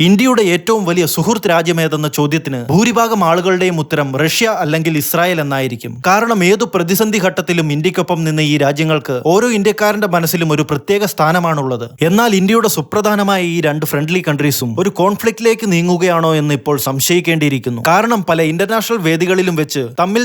ഇന്ത്യയുടെ ഏറ്റവും വലിയ സുഹൃത്ത് രാജ്യമേതെന്ന ചോദ്യത്തിന് ഭൂരിഭാഗം ആളുകളുടെയും ഉത്തരം റഷ്യ അല്ലെങ്കിൽ ഇസ്രായേൽ എന്നായിരിക്കും. കാരണം ഏതു പ്രതിസന്ധി ഘട്ടത്തിലും ഇന്ത്യക്കൊപ്പം നിന്ന് ഈ രാജ്യങ്ങൾക്ക് ഓരോ ഇന്ത്യക്കാരന്റെ മനസ്സിലും ഒരു പ്രത്യേക സ്ഥാനമാണുള്ളത്. എന്നാൽ ഇന്ത്യയുടെ സുപ്രധാനമായ ഈ രണ്ട് ഫ്രണ്ട്ലി കൺട്രീസും ഒരു കോൺഫ്ലിക്റ്റിലേക്ക് നീങ്ങുകയാണോ എന്ന് ഇപ്പോൾ സംശയിക്കേണ്ടിയിരിക്കുന്നു. കാരണം പല ഇന്റർനാഷണൽ വേദികളിലും വെച്ച്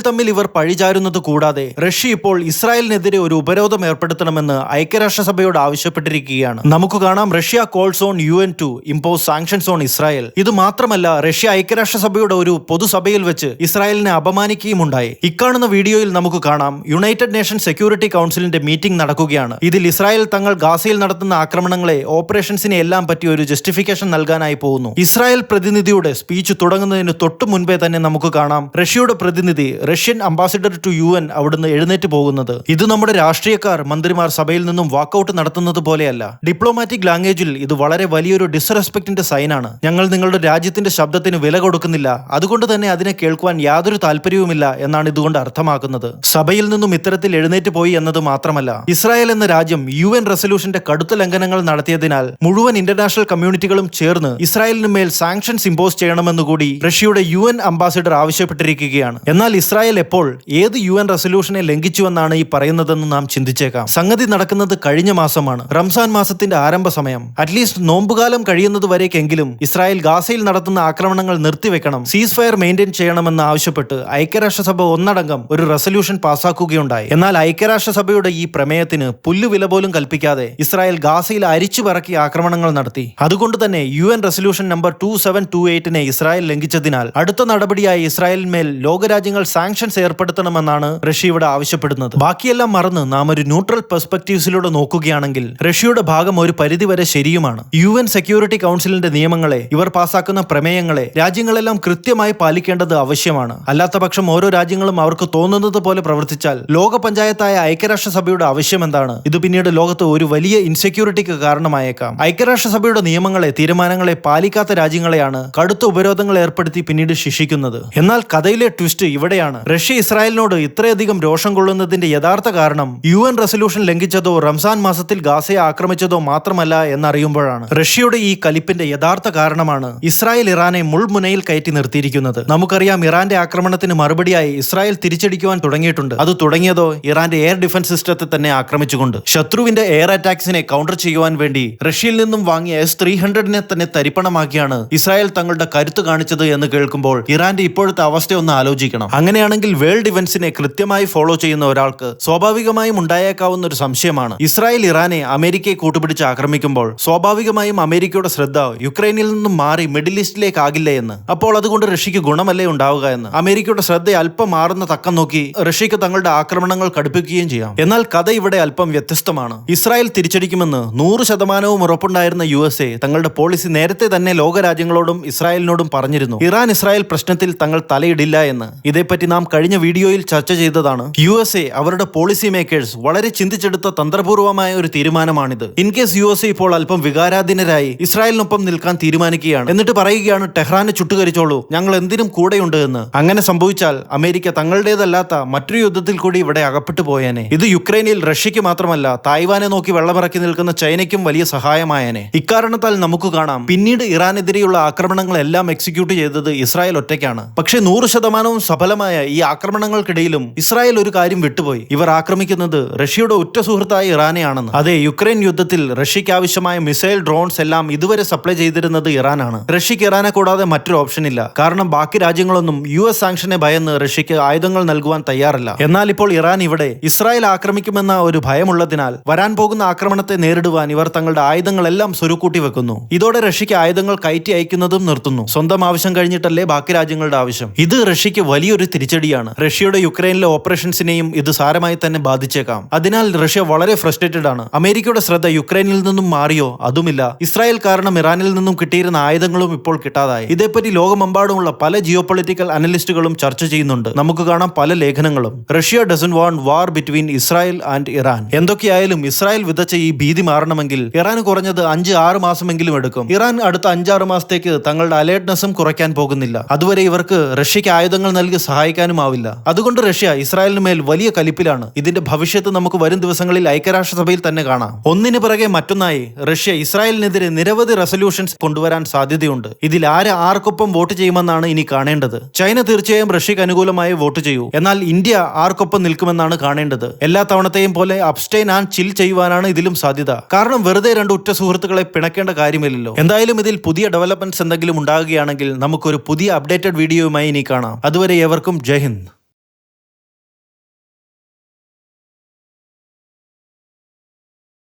തമ്മിൽ ഇവർ പഴിചാരുന്നത് കൂടാതെ റഷ്യ ഇപ്പോൾ ഇസ്രായേലിനെതിരെ ഒരു ഉപരോധം ഏർപ്പെടുത്തണമെന്ന് ഐക്യരാഷ്ട്രസഭയോട് ആവശ്യപ്പെട്ടിരിക്കുകയാണ്. നമുക്ക് കാണാം, Russia calls on UN to impose sanctions on Israel. ഇത് മാത്രമല്ല, റഷ്യ ഐക്യരാഷ്ട്രസഭയുടെ ഒരു പൊതുസഭയിൽ വെച്ച് ഇസ്രായേലിനെ അപമാനിക്കുകയുമുണ്ടായി. ഇക്കാണുന്ന വീഡിയോയിൽ നമുക്ക് കാണാം, യുണൈറ്റഡ് നേഷൻ സെക്യൂരിറ്റി കൗൺസിലിന്റെ മീറ്റിംഗ് നടക്കുകയാണ്. ഇതിൽ ഇസ്രായേൽ തങ്ങൾ ഗാസയിൽ നടത്തുന്ന ആക്രമണങ്ങളെ, ഓപ്പറേഷൻസിനെ എല്ലാം പറ്റി ഒരു ജസ്റ്റിഫിക്കേഷൻ നൽകാനായി പോകുന്നു. ഇസ്രായേൽ പ്രതിനിധിയുടെ സ്പീച്ച് തുടങ്ങുന്നതിന് തൊട്ടു മുൻപേ തന്നെ നമുക്ക് കാണാം റഷ്യയുടെ പ്രതിനിധി, റഷ്യൻ അംബാസിഡർ ടു UN അവിടുന്ന് എഴുന്നേറ്റ് പോകുന്നത്. ഇത് നമ്മുടെ രാഷ്ട്രീയക്കാർ, മന്ത്രിമാർ സഭയിൽ നിന്നും വാക്കൌട്ട് നടത്തുന്നത് പോലെയല്ല. ഡിപ്ലോമാറ്റിക് ലാംഗ്വേജിൽ ഇത് വളരെ വലിയൊരു ഡിസ്റെസ്പെക്ടിന്റെ സൈനാണ്. ഞങ്ങൾ നിങ്ങളുടെ രാജ്യത്തിന്റെ ശബ്ദത്തിന് വില കൊടുക്കുന്നില്ല, അതുകൊണ്ട് തന്നെ അതിനെ കേൾക്കുവാൻ യാതൊരു താല്പര്യവുമില്ല എന്നാണ് ഇതുകൊണ്ട് അർത്ഥമാക്കുന്നത്. സഭയിൽ നിന്നും ഇത്തരത്തിൽ എഴുന്നേറ്റ് പോയി എന്നത് മാത്രമല്ല, ഇസ്രായേൽ എന്ന രാജ്യം UN റെസൊല്യൂഷന്റെ കടുത്ത ലംഘനങ്ങൾ നടത്തിയതിനാൽ മുഴുവൻ ഇന്റർനാഷണൽ കമ്മ്യൂണിറ്റികളും ചേർന്ന് ഇസ്രായേലിന് മേൽ സാങ്ഷൻസ് ഇമ്പോസ് ചെയ്യണമെന്നുകൂടി റഷ്യയുടെ UN അംബാസിഡർ ആവശ്യപ്പെട്ടിരിക്കുകയാണ്. എന്നാൽ ഇസ്രായേൽ എപ്പോൾ ഏത് UN റെസൊല്യൂഷനെ ലംഘിച്ചുവെന്നാണ് ഈ പറയുന്നതെന്ന് നാം ചിന്തിച്ചേക്കാം. സംഗതി നടക്കുന്നത് കഴിഞ്ഞ മാസമാണ്, റംസാൻ മാസത്തിന്റെ ആരംഭ സമയം. അറ്റ്ലീസ്റ്റ് നോമ്പുകാലം കഴിയുന്നത് വരേക്കെങ്കിലും ഇസ്രായേൽ ഗാസയിൽ നടത്തുന്ന ആക്രമണങ്ങൾ നിർത്തിവെക്കണം, സീസ് ഫയർ മെയിൻറ്റെയിൻ ചെയ്യണമെന്ന് ആവശ്യപ്പെട്ട് ഐക്യരാഷ്ട്രസഭ ഒന്നടങ്കം ഒരു റെസൊല്യൂഷൻ പാസാക്കുകയുണ്ടായി. എന്നാൽ ഐക്യരാഷ്ട്രസഭയുടെ ഈ പ്രമേയത്തിന് പുല്ലുവില പോലും കൽപ്പിക്കാതെ ഇസ്രായേൽ ഗാസയിൽ അരിച്ചു പറക്കി ആക്രമണങ്ങൾ നടത്തി. അതുകൊണ്ട് തന്നെ UN റെസൊല്യൂഷൻ നമ്പർ 2728 ഇസ്രായേൽ ലംഘിച്ചതിനാൽ അടുത്ത നടപടിയായി ഇസ്രായേലിന്മേൽ ലോകരാജ്യങ്ങൾ സാങ്ഷൻസ് ഏർപ്പെടുത്തണമെന്നാണ് റഷ്യ ഇവിടെ ആവശ്യപ്പെടുന്നത്. ബാക്കിയെല്ലാം മറന്ന് നാം ഒരു ന്യൂട്രൽ പെർസ്പെക്റ്റീവ്സിലൂടെ നോക്കുകയാണെങ്കിൽ റഷ്യയുടെ ഭാഗം ഒരു പരിധിവരെ ശരിയുമാണ്. UN സെക്യൂരിറ്റി കൗൺസിലിന്റെ നിയമങ്ങളെ, ഇവർ പാസാക്കുന്ന പ്രമേയങ്ങളെ രാജ്യങ്ങളെല്ലാം കൃത്യമായി പാലിക്കേണ്ടത് ആവശ്യമാണ്. അല്ലാത്ത പക്ഷം ഓരോ രാജ്യങ്ങളും അവർക്ക് തോന്നുന്നത് പോലെ പ്രവർത്തിച്ചാൽ ലോക പഞ്ചായത്തായ ഐക്യരാഷ്ട്രസഭയുടെ ആവശ്യം എന്താണ്? ഇത് പിന്നീട് ലോകത്ത് ഒരു വലിയ ഇൻസെക്യൂരിറ്റിക്ക് കാരണമായേക്കാം. ഐക്യരാഷ്ട്രസഭയുടെ നിയമങ്ങളെ, തീരുമാനങ്ങളെ പാലിക്കാത്ത രാജ്യങ്ങളെയാണ് കടുത്ത ഉപരോധങ്ങൾ ഏർപ്പെടുത്തി പിന്നീട് ശിക്ഷിക്കുന്നത്. എന്നാൽ കഥയിലെ ട്വിസ്റ്റ് ഇവിടെയാണ്. റഷ്യ ഇസ്രായേലിനോട് ഇത്രയധികം രോഷം കൊള്ളുന്നതിന്റെ യഥാർത്ഥ കാരണം UN റെസൊല്യൂഷൻ ലംഘിച്ചതോ റംസാൻ മാസത്തിൽ ഗാസയെ ആക്രമിച്ചതോ മാത്രമല്ല എന്നറിയുമ്പോഴാണ്. റഷ്യയുടെ ഈ കലിപ്പിന്റെ യഥാർത്ഥ കാരണമാണ് ഇസ്രായേൽ ഇറാനെ മുൾമുനയിൽ കയറ്റി നിർത്തിയിരിക്കുന്നത്. നമുക്കറിയാം, ഇറാന്റെ ആക്രമണത്തിന് മറുപടിയായി ഇസ്രായേൽ തിരിച്ചടിക്കുവാൻ തുടങ്ങിയിട്ടുണ്ട്. അത് തുടങ്ങിയതോ ഇറാന്റെ എയർ ഡിഫൻസ് സിസ്റ്റത്തെ തന്നെ ആക്രമിച്ചുകൊണ്ട്. ശത്രുവിന്റെ എയർ അറ്റാക്സിനെ കൗണ്ടർ ചെയ്യുവാൻ വേണ്ടി റഷ്യയിൽ നിന്നും വാങ്ങിയ S-300 തന്നെ തരിപ്പണമാക്കിയാണ് ഇസ്രായേൽ തങ്ങളുടെ കരുത്ത് കാണിച്ചത് എന്ന് കേൾക്കുമ്പോൾ ഇറാന്റെ ഇപ്പോഴത്തെ അവസ്ഥയൊന്ന് ആലോചിക്കണം. അങ്ങനെയാണെങ്കിൽ വേൾഡ് ഇവന്റ്സിനെ കൃത്യമായി ഫോളോ ചെയ്യുന്ന ഒരാൾക്ക് സ്വാഭാവികമായും ഉണ്ടായേക്കാവുന്ന ഒരു സംശയമാണ്, ഇസ്രായേൽ ഇറാനെ അമേരിക്കയെ കൂട്ടുപിടിച്ച് ആക്രമിക്കുമ്പോൾ സ്വാഭാവികമായും അമേരിക്കയുടെ ശ്രദ്ധ യുക്രൈനിൽ നിന്നും മാറി മിഡിൽ ഈസ്റ്റിലേക്ക് ആകില്ല എന്ന്. അപ്പോൾ അതുകൊണ്ട് റഷ്യക്ക് ഗുണമല്ലേ ഉണ്ടാവുക എന്ന്. അമേരിക്കയുടെ ശ്രദ്ധ അല്പം മാറുന്ന തക്കം നോക്കി റഷ്യക്ക് തങ്ങളുടെ ആക്രമണങ്ങൾ കടുപ്പിക്കുകയും ചെയ്യാം. എന്നാൽ കഥ ഇവിടെ അല്പം വ്യത്യസ്തമാണ്. ഇസ്രായേൽ തിരിച്ചടിക്കുമെന്ന് 100% ഉറപ്പുണ്ടായിരുന്ന USA തങ്ങളുടെ പോളിസി നേരത്തെ തന്നെ ലോകരാജ്യങ്ങളോടും ഇസ്രായേലിനോടും പറഞ്ഞിരുന്നു. ഇറാൻ ഇസ്രായേൽ പ്രശ്നത്തിൽ തങ്ങൾ തലയിടില്ല എന്ന്. ഇതേപ്പറ്റി നാം കഴിഞ്ഞ വീഡിയോയിൽ ചർച്ച ചെയ്തതാണ്. USA അവരുടെ പോളിസി മേക്കേഴ്സ് വളരെ ചിന്തിച്ചെടുത്ത തന്ത്രപൂർവമായ ഒരു തീരുമാനമാണിത്. ഇൻ കേസ് USA ഇപ്പോൾ അല്പം വികാരാധീനരായി ഇസ്രായേലിനൊപ്പം നിൽക്കാൻ തീരുമാനിക്കുകയാണ്, എന്നിട്ട് പറയുകയാണ് ടെഹ്റാനെ ചുട്ടുകരിച്ചോളൂ, ഞങ്ങൾ എന്തിനും കൂടെയുണ്ട് എന്ന്. അങ്ങനെ സംഭവിച്ചാൽ അമേരിക്ക തങ്ങളുടേതല്ലാത്ത മറ്റൊരു യുദ്ധത്തിൽ കൂടി ഇവിടെ അകപ്പെട്ടു പോയേനെ. ഇത് യുക്രൈനിൽ റഷ്യക്ക് മാത്രമല്ല, തായ്വാനെ നോക്കി വെള്ളമിറക്കി നിൽക്കുന്ന ചൈനയ്ക്കും വലിയ സഹായമായേനെ. ഇക്കാരണത്താൽ നമുക്ക് കാണാം, പിന്നീട് ഇറാനെതിരെയുള്ള ആക്രമണങ്ങളെല്ലാം എക്സിക്യൂട്ട് ചെയ്തത് ഇസ്രായേൽ ഒറ്റയ്ക്കാണ്. പക്ഷേ 100% സഫലമായ ഈ ആക്രമണങ്ങൾക്കിടയിലും ഇസ്രായേൽ ഒരു കാര്യം വിട്ടുപോയി. ഇവർ ആക്രമിക്കുന്നത് റഷ്യയുടെ ഉറ്റ സുഹൃത്തായ ഇറാനെയാണെന്ന്. അതെ, യുക്രൈൻ യുദ്ധത്തിൽ റഷ്യയ്ക്ക് ആവശ്യമായ മിസൈൽ, ഡ്രോൺസ് എല്ലാം ഇതുവരെ സപ്ലൈ ചെയ്തിരുന്നത് ഇറാനാണ്. റഷ്യക്ക് ഇറാനെ കൂടാതെ മറ്റൊരു ഓപ്ഷൻ ഇല്ല. കാരണം ബാക്കി രാജ്യങ്ങളൊന്നും US സാങ്ഷനെ ഭയന്ന് റഷ്യക്ക് ആയുധങ്ങൾ നൽകുവാൻ തയ്യാറല്ല. എന്നാൽ ഇപ്പോൾ ഇറാൻ ഇവിടെ ഇസ്രായേൽ ആക്രമിക്കുമെന്ന ഒരു ഭയമുള്ളതിനാൽ വരാൻ പോകുന്ന ആക്രമണത്തെ നേരിടുവാൻ ഇവർ തങ്ങളുടെ ആയുധങ്ങളെല്ലാം സ്വരുക്കൂട്ടി വെക്കുന്നു. ഇതോടെ റഷ്യക്ക് ആയുധങ്ങൾ കയറ്റി അയക്കുന്നതും നിർത്തുന്നു. സ്വന്തം ആവശ്യം കഴിഞ്ഞിട്ടല്ലേ ബാക്കി രാജ്യങ്ങളുടെ ആവശ്യം. ഇത് റഷ്യക്ക് വലിയൊരു തിരിച്ചടിയാണ്. റഷ്യയുടെ യുക്രൈനിലെ ഓപ്പറേഷൻസിനെയും ഇത് സാരമായി തന്നെ ബാധിച്ചേക്കാം. അതിനാൽ റഷ്യ വളരെ ഫ്രസ്ട്രേറ്റഡ് ആണ്. അമേരിക്കയുടെ ശ്രദ്ധ യുക്രൈനിൽ നിന്നും മാറിയോ? അതുമില്ല. ഇസ്രായേൽ കാരണം ഇറാനിൽ നിന്നും കിട്ടിയിരുന്ന ആയുധങ്ങളും ഇപ്പോൾ കിട്ടാതായി. ഇതേപ്പറ്റി ലോകമെമ്പാടുമുള്ള പല ജിയോപൊളിറ്റിക്കൽ അനലിസ്റ്റുകളും ചർച്ച ചെയ്യുന്നുണ്ട്. നമുക്ക് കാണാം പല ലേഖനങ്ങളും. Russia doesn't want war between Israel and Iran. എന്തൊക്കെയായാലും ഇസ്രായേൽ വിതച്ച ഈ ഭീതി മാറണമെങ്കിൽ ഇറാൻ കുറഞ്ഞത് 5-6 മാസമെങ്കിലും എടുക്കും. ഇറാൻ അടുത്ത 5-6 മാസത്തേക്ക് തങ്ങളുടെ അലേർട്ട്നെസ്സും കുറയ്ക്കാൻ പോകുന്നില്ല. അതുവരെ ഇവർക്ക് റഷ്യക്ക് ആയുധങ്ങൾ നൽകി സഹായിക്കാനും ആവില്ല. അതുകൊണ്ട് റഷ്യ ഇസ്രായേലിന് മേൽ വലിയ കലിപ്പിലാണ്. ഇതിന്റെ ഭവിഷ്യത്ത് നമുക്ക് വരും ദിവസങ്ങളിൽ ഐക്യരാഷ്ട്രസഭയിൽ തന്നെ കാണാം. ഒന്നിനു പിറകെ മറ്റൊന്നായി റഷ്യ ഇസ്രായേലിനെതിരെ നിരവധി റെസൊല്യൂഷൻസ് കൊണ്ടുവരാൻ സാധ്യതയുണ്ട്. ഇതിൽ ആർക്കൊപ്പം വോട്ട് ചെയ്യുമെന്നാണ് ഇനി കാണേണ്ടത്. ചൈന തീർച്ചയായും റഷ്യക്ക് അനുകൂലമായി വോട്ട് ചെയ്യൂ. എന്നാൽ ഇന്ത്യ ആർക്കൊപ്പം നിൽക്കുമെന്നാണ് കാണേണ്ടത്. എല്ലാ തവണത്തെയും പോലെ അബ്സ്റ്റൈൻ ആൻഡ് ചിൽ ചെയ്യുവാനാണ് ഇതിലും സാധ്യത. കാരണം വെറുതെ രണ്ട് ഉറ്റ സുഹൃത്തുക്കളെ പിണക്കേണ്ട കാര്യമില്ലല്ലോ. എന്തായാലും ഇതിൽ പുതിയ ഡെവലപ്മെന്റ്സ് എന്തെങ്കിലും ഉണ്ടാകുകയാണെങ്കിൽ നമുക്കൊരു പുതിയ അപ്ഡേറ്റഡ് വീഡിയോയുമായി ഇനി കാണാം. അതുവരെ ഏവർക്കും ജയ് ഹിന്ദ്.